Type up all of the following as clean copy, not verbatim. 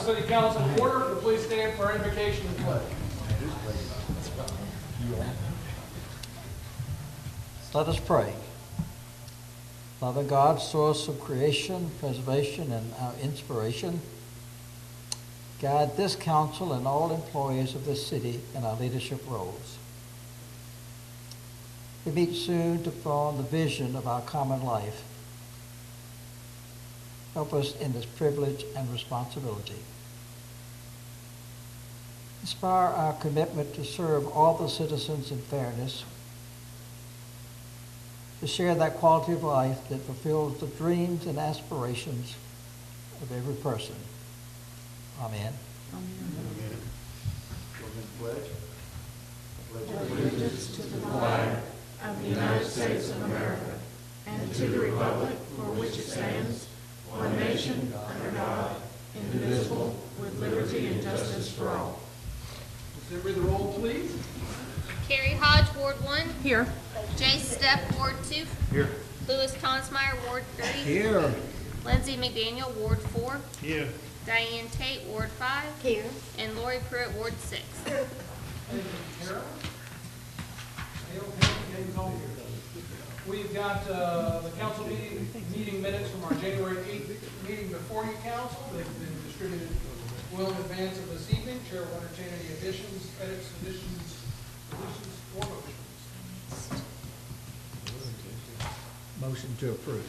City Council to order. If you'll please stand for our invocation and pledge. Let us pray. Loving God, source of creation, preservation, and our inspiration, guide this council and all employees of this city in our leadership roles. We meet soon to form the vision of our common life. Help us in this privilege and responsibility. Inspire our commitment to serve all the citizens in fairness, to share that quality of life that fulfills the dreams and aspirations of every person. Amen. Amen. Pledge allegiance to the flag of the United States of America and to the republic for which it stands, one nation, under God, indivisible, with liberty and justice for all. Let's read the roll, please. Carrie Hodge, Ward 1. Here. Jay Stepp, Ward 2. Here. Louis Consmeyer, Ward 3. Here. Lindsay McDaniel, Ward 4. Here. Diane Tate, Ward 5. Here. And Lori Pruitt, Ward 6. Thank you, Kara. We've got the council meeting minutes from our January 8th meeting before you, council. They've been distributed well in advance of this evening. Chair will entertain any additions, edits, additions, deletions, or motions. Motion to approve.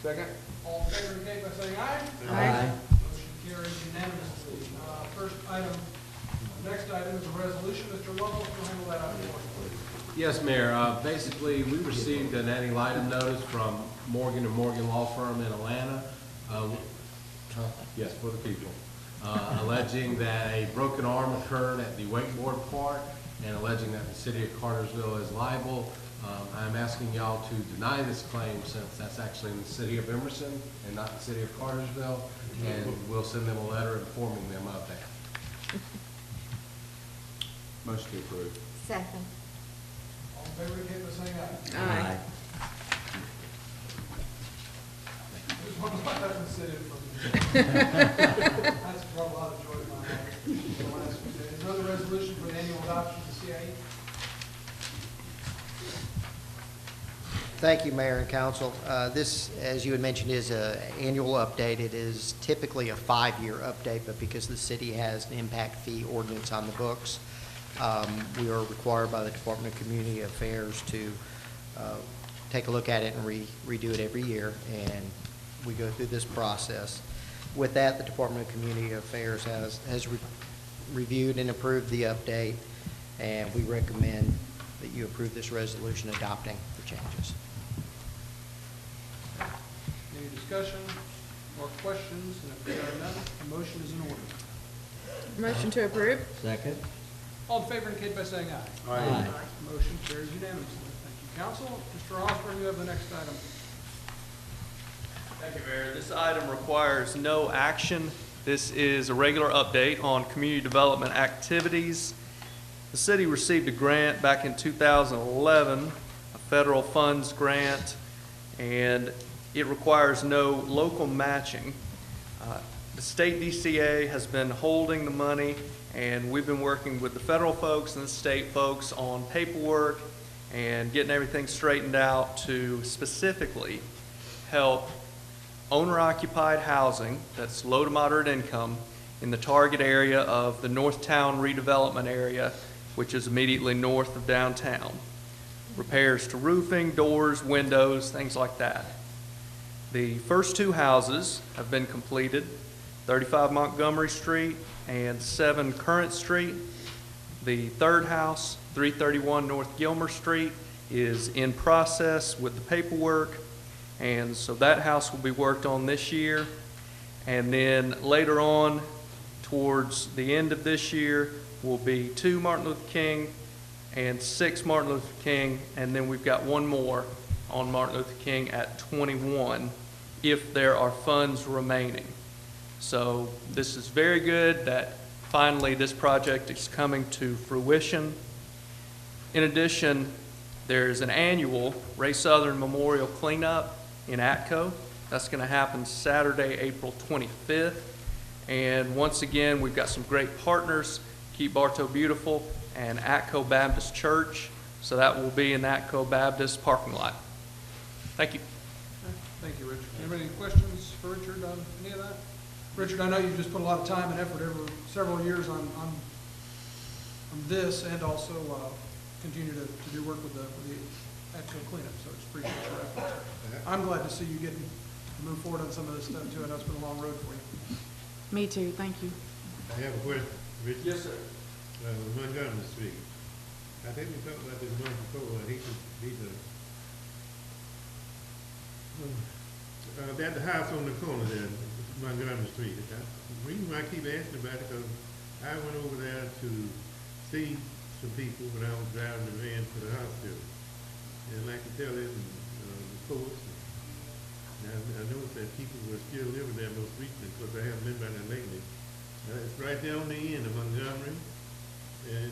Second. All in favor indicate by saying aye. Aye. Motion carries unanimously. Next item is a resolution. Mr. Lovell, if you'll handle that item for us, please. Yes, Mayor. Basically, we received an anti-litem notice from Morgan & Morgan Law Firm in Atlanta. Yes, for the people. Alleging that a broken arm occurred at the wakeboard park and alleging that the city of Cartersville is liable. I'm asking y'all to deny this claim since that's actually in the city of Emerson and not the city of Cartersville, and we'll send them a letter informing them of that. Motion to approve. Second. All in favor indicate by saying aye. Aye. Just one more time to sit in for me. That's brought a lot of joy to my heart the last few days. Another resolution for the annual adoption of the CIE. Thank you, Mayor and Council. This, as you had mentioned, is an annual update. It is typically a 5-year update, but because the city has an impact fee ordinance on the books, we are required by the Department of Community Affairs to take a look at it and redo it every year, and we go through this process. With that, the Department of Community Affairs has reviewed and approved the update, and we recommend that you approve this resolution adopting the changes. Any discussion or questions? And if there are none, the motion is in order. Motion to approve. Second. All in favor indicate by saying aye. Aye. Motion carries unanimously. Thank you, council. Mr. Osborne, you have the next item. Thank you, Mayor. This item requires no action. This is a regular update on community development activities. The city received a grant back in 2011, a federal funds grant, and it requires no local matching. The state DCA has been holding the money, and we've been working with the federal folks and the state folks on paperwork and getting everything straightened out to specifically help owner-occupied housing that's low to moderate income in the target area of the Northtown redevelopment area, which is immediately north of downtown. Repairs to roofing, doors, windows, things like that. The first 2 houses have been completed, 35 Montgomery Street and 7 Current Street. The third house, 331 North Gilmer Street, is in process with the paperwork, and so that house will be worked on this year. And then later on, towards the end of this year, will be 2 Martin Luther King and 6 Martin Luther King, and then we've got 1 more on Martin Luther King at 21 if there are funds remaining. So this is very good that finally this project is coming to fruition. In addition, there's an annual Ray Southern Memorial Cleanup in Atco. That's going to happen Saturday, April 25th. And once again, we've got some great partners, Keep Bartow Beautiful and Atco Baptist Church. So that will be in the Atco Baptist parking lot. Thank you. Thank you, Richard. Anybody any questions for Richard on any of that? Richard, I know you've just put a lot of time and effort over several years on this, and also continue to do work with the Atco cleanup, so it's appreciate your efforts. I'm glad to see you getting to move forward on some of this stuff too. I know it's been a long road for you. Me too, thank you. I have a question, Richard. Yes, sir. Montgomery Street. I think we talked about this month before, at the house on the corner there, Montgomery Street. The reason why I keep asking about it, because I went over there to see some people when I was driving the van to the hospital. And like to tell them, reports, and I noticed that people were still living there most recently, because I haven't been by there lately. It's right there on the end of Montgomery, and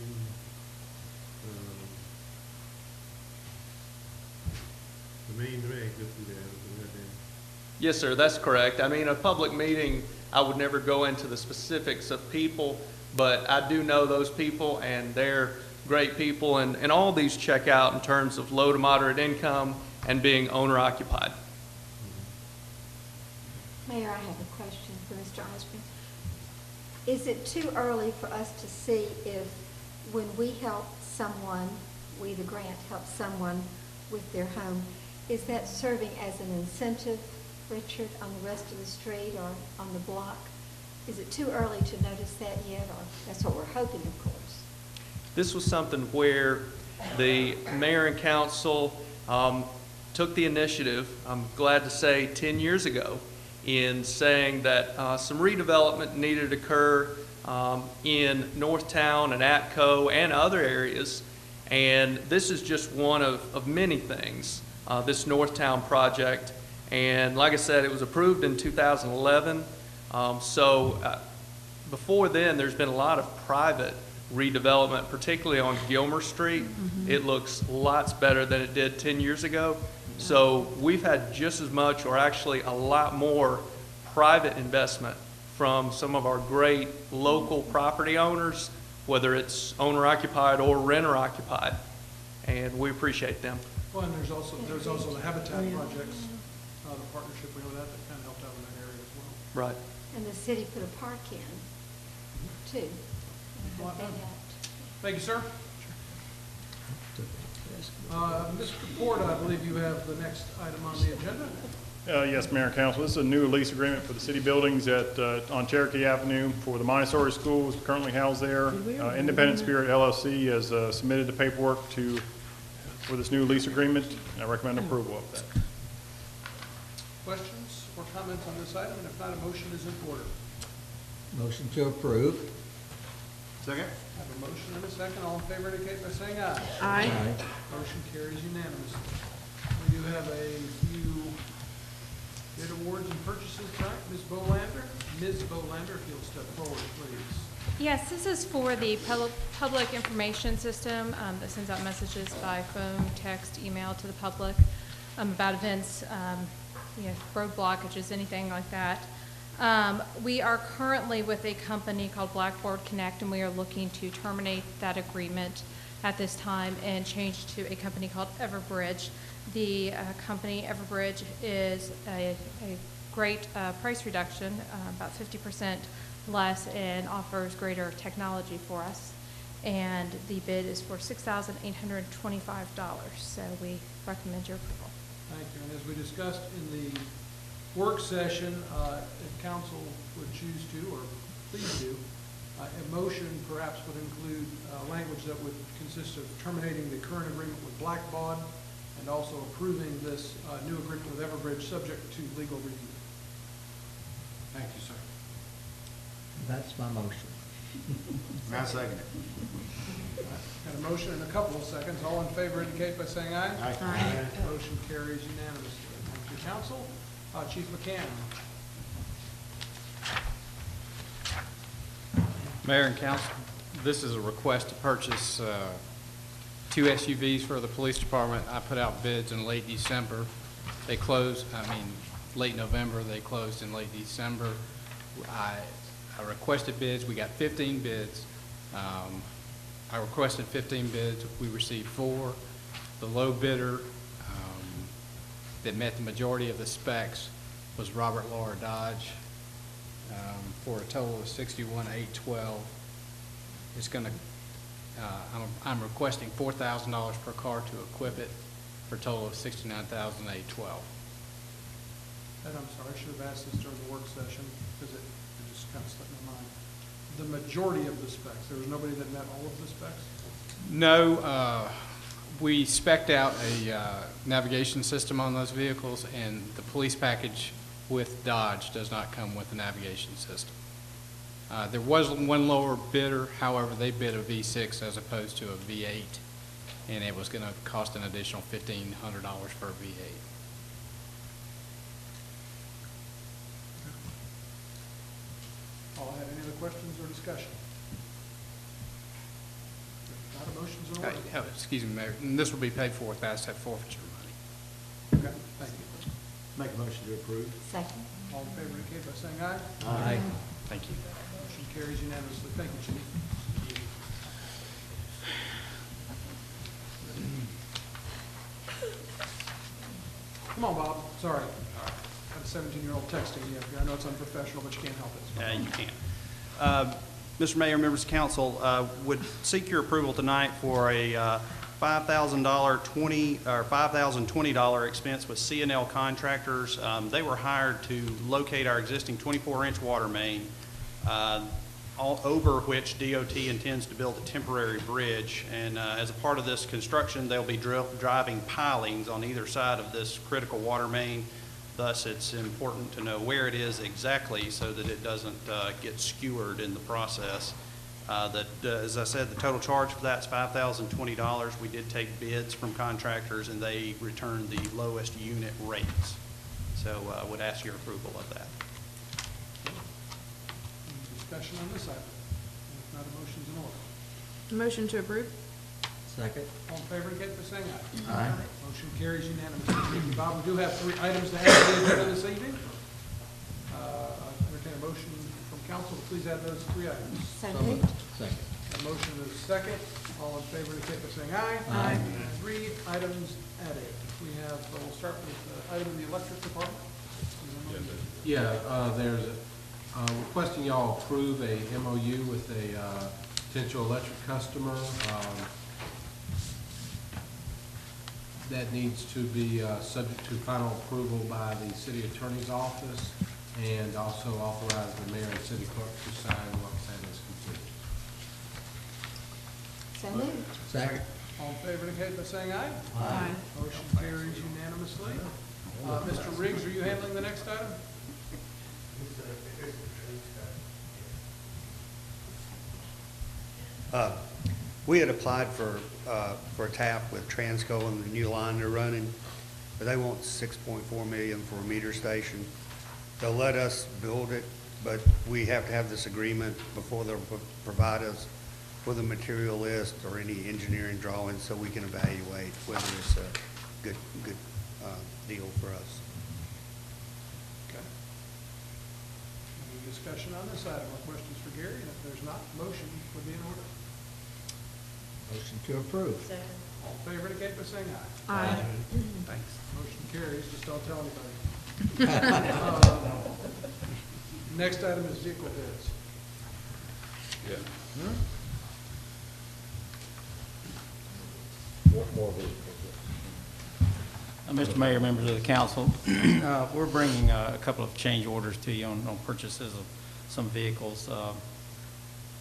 the main drag goes through there, right there. Yes, sir, that's correct. I mean, a public meeting, I would never go into the specifics of people, but I do know those people, and they're great people, and all these check out in terms of low to moderate income and being owner occupied. Mayor, I have a question for Mr. Osborne. Is it too early for us to see if, when we help someone, we, the grant, help someone with their home, is that serving as an incentive, Richard, on the rest of the street or on the block? Is it too early to notice that yet, or that's what we're hoping, of course? This was something where the mayor and council took the initiative, I'm glad to say 10 years ago, in saying that some redevelopment needed to occur in Northtown and Atco and other areas. And this is just one of many things, this Northtown project. And like I said, it was approved in 2011. Before then, there's been a lot of private redevelopment, particularly on Gilmer Street. It looks lots better than it did 10 years ago. So we've had just as much, or actually a lot more, private investment from some of our great local property owners, whether it's owner occupied or renter occupied, and we appreciate them. Well, and there's also the Habitat projects, the partnership we have with that kind of helped out in that area as well. Right. And the city put a park in, too. I hope that helped. Thank you, sir. Mr. Porter, I believe you have the next item on the agenda. Yes, Mayor and Council. This is a new lease agreement for the city buildings on Cherokee Avenue for the Montessori schools currently housed there. Independent Spirit LLC has submitted the paperwork for this new lease agreement, and I recommend approval of that. Questions or comments on this item? And if not, a motion is in order. Motion to approve. Second? I have a motion and a second. All in favor indicate by saying aye. Aye. Motion carries unanimously. We do have a few bid awards and purchases tonight. Ms. Bolander, if you'll step forward, please. Yes, this is for the public information system that sends out messages by phone, text, email to the public about events, road blockages, anything like that. We are currently with a company called Blackboard Connect, and we are looking to terminate that agreement at this time and change to a company called Everbridge. The company Everbridge is a great price reduction, about 50% less, and offers greater technology for us. And the bid is for $6,825, so we recommend your approval. Thank you. And as we discussed in the work session, if council would choose to, or please do, a motion perhaps would include language that would consist of terminating the current agreement with Blackbaud and also approving this new agreement with Everbridge subject to legal review. Thank you, sir. That's my motion. I second it. Got a motion in a couple of seconds. All in favor indicate by saying aye. Aye. Motion carries unanimously. Thank you, council. Chief McCann. Mayor and council, this is a request to purchase 2 SUVs for the police department. I put out bids in late December. Late November, they closed in late December. I I requested bids, we got 15 bids. I requested 15 bids, we received 4. The low bidder that met the majority of the specs was Robert Laura Dodge for a total of $61,812. It's going to, I'm requesting $4,000 per car to equip it for a total of $69,812. And I'm sorry, I should have asked this during the work session, because it just kind of slipped my mind. The majority of the specs, there was nobody that met all of the specs? No, we spec'd out a navigation system on those vehicles, and the police package with Dodge does not come with a navigation system. There was one lower bidder, however, they bid a V6 as opposed to a V8, and it was going to cost an additional $1,500 for a V8. All I have any other questions or discussion? If not, a motion's in order. Excuse me, Mayor, and this will be paid for with asset forfeiture money. Okay, thank you. Make a motion to approve. Second. All in favor indicate by saying aye. Aye. Thank you. Motion carries unanimously. Thank you, Chief. Come on, Bob, sorry. Got a 17-year-old texting you. I know it's unprofessional, but you can't help it. You can. Mr. Mayor, members of council, would seek your approval tonight for a $5,020 expense with C&L Contractors. They were hired to locate our existing 24-inch water main, over which DOT intends to build a temporary bridge. And as a part of this construction, they'll be driving pilings on either side of this critical water main. Thus, it's important to know where it is exactly so that it doesn't get skewered in the process. As I said, the total charge for that's $5,020. We did take bids from contractors, and they returned the lowest unit rates. So I would ask your approval of that. Any discussion on this item? If not, a motion's in order. Motion to approve? Second. All in favor indicate by saying aye. Aye. Motion carries unanimously. Thank you, Bob. We do have 3 items to add to the agenda this evening. I entertain a motion from council to please add those 3 items. So moved. Second. A motion is second. All in favor indicate by saying aye. Aye. 3 items added. We have, we'll start with the item in the electric department. Yeah, there's requesting y'all approve a MOU with a potential electric customer. That needs to be subject to final approval by the city attorney's office, and also authorize the mayor and city clerk to sign once that is completed. So moved. Second. All in favor indicate by saying aye. Aye. Motion carries unanimously. Mr. Riggs, are you handling the next item? We had applied for a tap with Transco and the new line they're running, but they want $6.4 million for a meter station. They'll let us build it, but we have to have this agreement before they'll provide us with a material list or any engineering drawings so we can evaluate whether it's a good deal for us. Okay. Any discussion on this item or questions for Gary? And if there's not, motion would be in order. Motion to approve. All in favor indicate by saying aye. Aye. Thanks. Motion carries, just don't tell anybody. Next item is vehicle bids. Mr. Mayor, members of the council, we're bringing a couple of change orders to you on purchases of some vehicles.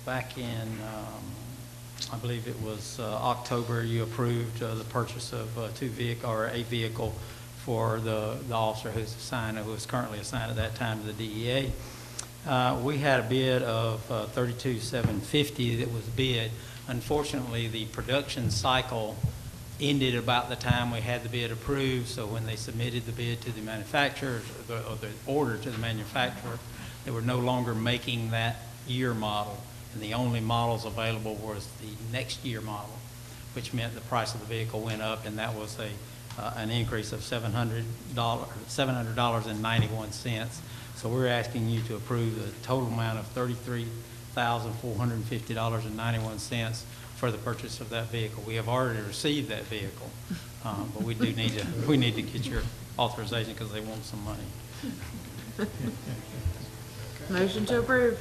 Back in, I believe it was October, you approved the purchase of a vehicle for the officer who was currently assigned at that time to the DEA. We had a bid of $32,750 that was bid. Unfortunately, the production cycle ended about the time we had the bid approved, so when they submitted the bid to the manufacturer, or the order to the manufacturer, they were no longer making that year model, and the only models available was the next year model, which meant the price of the vehicle went up, and that was an increase of $700.91. So we're asking you to approve the total amount of $33,450.91 for the purchase of that vehicle. We have already received that vehicle, but we need to get your authorization because they want some money. Motion to approve.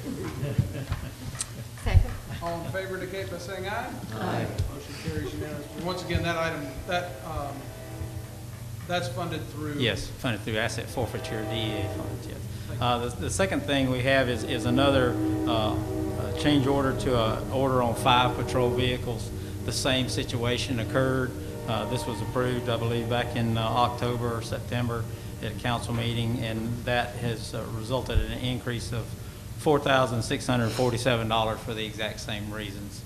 Second. All in favor indicate by saying aye. Aye. Motion carries unanimously. Once again, that item, that's funded through. Yes, funded through asset forfeiture, DEA funds, yes. The second thing we have is another change order to an order on 5 patrol vehicles. The same situation occurred. This was approved, I believe, back in October or September at a council meeting, and that has resulted in an increase of $4,647 for the exact same reasons.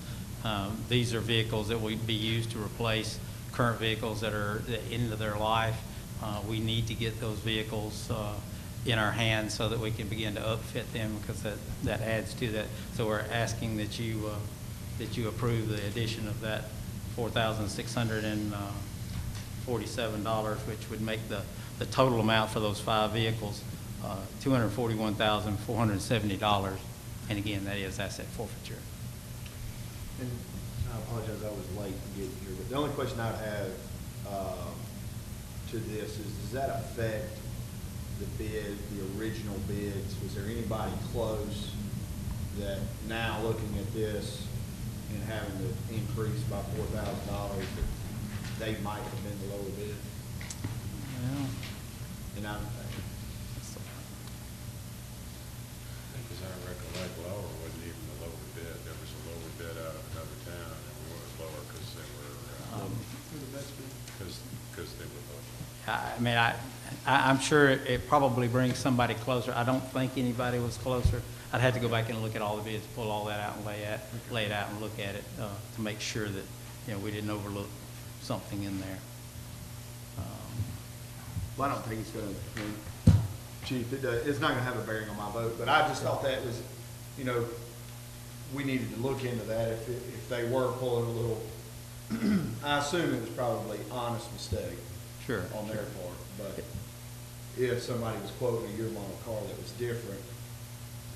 These are vehicles that would be used to replace current vehicles that are at the end of their life. We need to get those vehicles in our hands so that we can begin to upfit them, because that adds to that. So we're asking that you approve the addition of that $4,647, which would make the total amount for those 5 vehicles $241,470. And again, that is asset forfeiture. And I apologize, I was late to get here, but the only question I have to this is, does that affect the bid, the original bids? Was there anybody close that now looking at this and having to increase by $4,000, that they might have been the lower bid? Well, And I think as I recollect, lower wasn't even the lower bid. There was a lower bid out of another town, and we were lower because they were, because they were lower. I mean, I'm sure it probably brings somebody closer. I don't think anybody was closer. I'd have to go back and look at all the bids, pull all that out and lay it out and look at it to make sure that, we didn't overlook something in there. Well, I don't think it's going to, Chief, it's not going to have a bearing on my vote, but I just thought that was, we needed to look into that if they were pulling a little, I assume it was probably honest mistake. Sure. On their part, but if somebody was quoting a year model car that was different,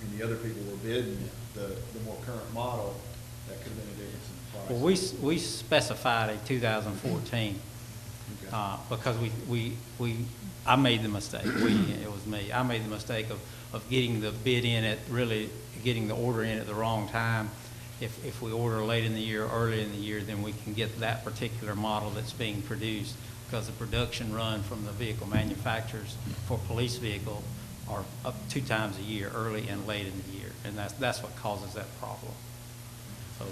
and the other people were bidding the more current model, that could have been a difference in the price. Well, we specified a 2014 because I made the mistake. It was me. I made the mistake of getting the bid in getting the order in at the wrong time. If we order late in the year, early in the year, then we can get that particular model that's being produced, because the production run from the vehicle manufacturers for police vehicle are up 2 times a year, early and late in the year, and that's what causes that problem. So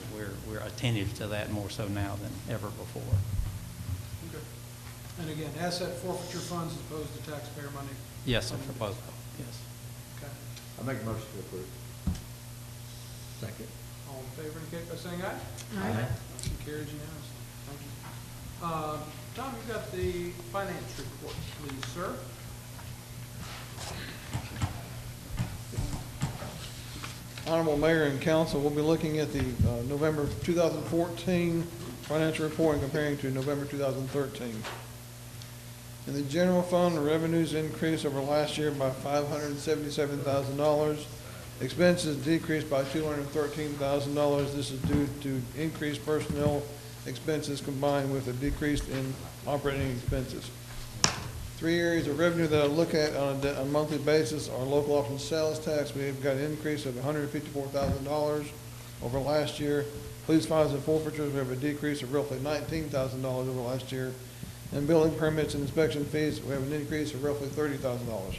we're attentive to that more so now than ever before. Okay. And again, asset forfeiture funds as opposed to taxpayer money? Yes, sir, for both, yes. Okay. I make a motion to approve. Second. All in favor indicate by saying aye. Aye. Motion carries unanimously. Thank you. Tom, you've got the finance report, please, sir. Honorable Mayor and Council, we'll be looking at the November 2014 financial report and comparing to November 2013. In the general fund, the revenues increased over last year by $577,000. Expenses decreased by $213,000. This is due to increased personnel expenses combined with a decrease in operating expenses. 3 areas of revenue that I look at on a monthly basis are local option sales tax. We've got an increase of $154,000 over last year. Police fines and forfeitures, we have a decrease of roughly $19,000 over last year. And building permits and inspection fees, we have an increase of roughly $30,000.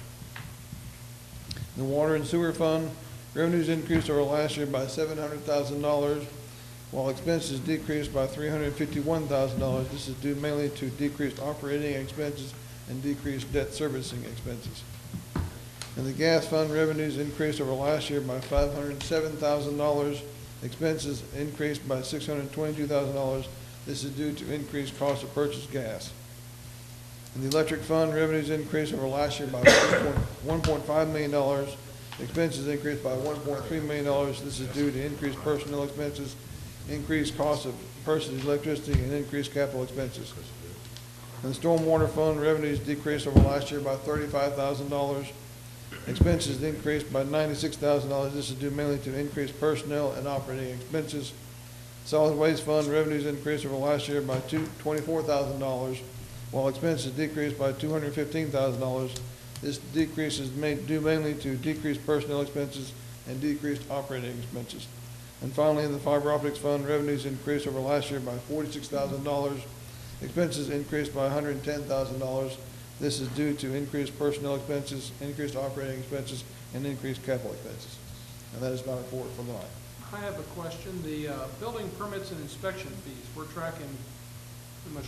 The water and sewer fund, revenues increased over last year by $700,000, while expenses decreased by $351,000. This is due mainly to decreased operating expenses and decreased debt servicing expenses. In the gas fund, revenues increased over last year by $507,000. Expenses increased by $622,000. This is due to increased cost of purchased gas. In the electric fund, revenues increased over last year by $1.5 million. Expenses increased by $1.3 million. This is due to increased personnel expenses, increased cost of purchased electricity, and increased capital expenses. In the stormwater fund, revenues decreased over last year by $35,000. Expenses increased by $96,000. This is due mainly to increased personnel and operating expenses. Solid Waste Fund revenues increased over last year by $24,000, while expenses decreased by $215,000. This decrease is due mainly to decreased personnel expenses and decreased operating expenses. And finally, in the Fiber Optics Fund, revenues increased over last year by $46,000. Expenses increased by $110,000. This is due to increased personnel expenses, increased operating expenses, and increased capital expenses. And that is my report for the night. I have a question. The building permits and inspection fees, we're tracking pretty much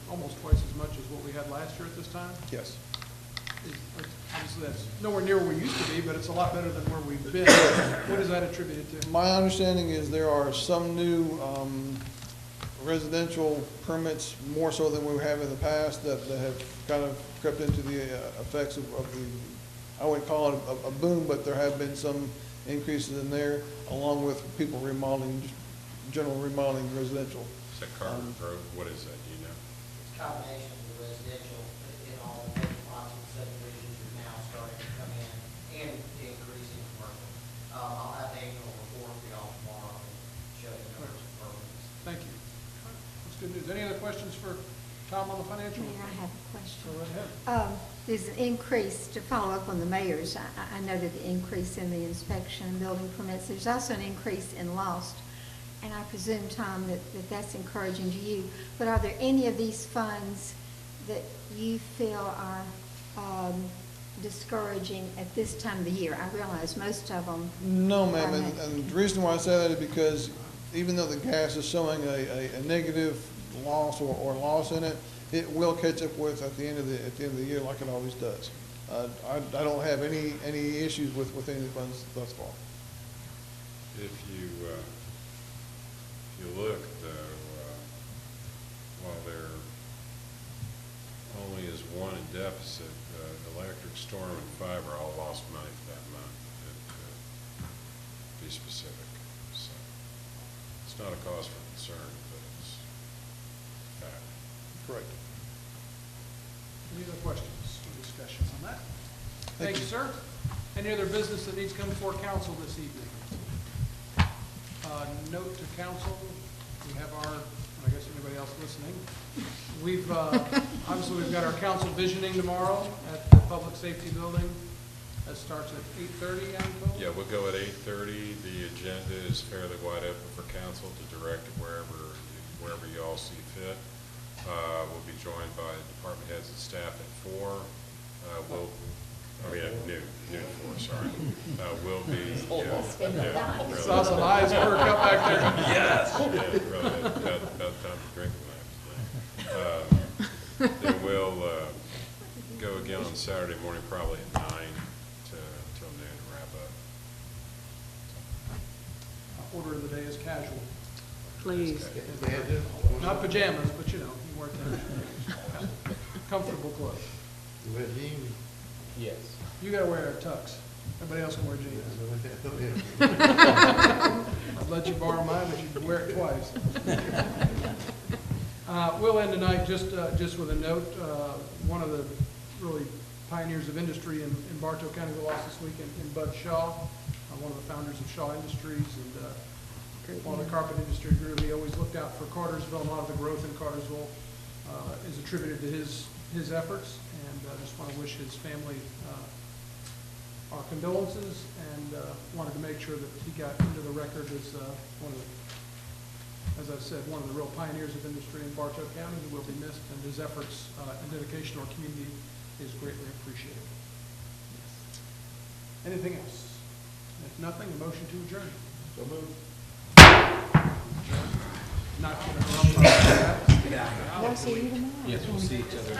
almost twice as much as what we had last year at this time. Yes. Obviously, that's nowhere near where we used to be, but it's a lot better than where we've been. What is that attributed to? My understanding is there are some new residential permits, more so than we have in the past, that have kind of crept into the effects of the, I wouldn't call it a boom, but there have been some increases in there, along with people remodeling, just general remodeling residential. Is that Carter Road? What is that, do you know? It's a combination of the residential in all the vacant lots and subdivisions are now starting to come in and the increase in commercial. I'll have the annual report for y'all tomorrow and show you numbers of programs. Thank you. That's good news. Any other questions for Tom on the financial? Mayor, I have a question. Go right ahead. There's an increase, to follow up on the mayor's, I noted the increase in the inspection and building permits. There's also an increase in lost, and I presume, Tom, that that's encouraging to you. But are there any of these funds that you feel are discouraging at this time of the year? I realize most of them. No, ma'am, and the reason why I say that is because even though the gas is showing a negative loss or loss in it, it will catch up with at the end of the year, like it always does. I don't have any issues with any of the funds thus far. If you look, though, while there only is one in deficit, electric, storm, and fiber all lost money for that month, to be specific. So it's not a cause for concern, but it's a fact. Correct. Any other questions or discussion on that? Thank you, sir. Any other business that needs to come before council this evening? Note to council, we have our, I guess anybody else listening, we've, obviously we've got our council visioning tomorrow at the Public Safety Building. That starts at 8:30, Anko? Yeah, we'll go at 8:30. The agenda is fairly wide open for council to direct it wherever you all see fit. We'll be joined by department heads and staff at 4. Noon to 4, sorry. We'll be, Saw some eyes perk up back there. Yes. Yeah, really, about time to drink tonight. Then we'll go again on Saturday morning, probably at 9 till noon and wrap up. Order of the day is casual. Please. Not pajamas, but you wear them. Comfortable clothes. Yes. You gotta wear a tux. Everybody else can wear jeans. I'd let you borrow mine, but you'd wear it twice. We'll end tonight just with a note. One of the really pioneers of industry in Bartow County we lost this week in Bud Shaw, one of the founders of Shaw Industries, and while the carpet industry grew, he always looked out for Cartersville. A lot of the growth in Cartersville is attributed to his efforts, and I just want to wish his family our condolences, and wanted to make sure that he got into the record as one of the, as I said, one of the real pioneers of industry in Bartow County. He will be missed, and his efforts and dedication to our community is greatly appreciated. Anything else? If nothing, a motion to adjourn. So moved. Not going to interrupt. We'll see you tomorrow. Yes, we'll see each other.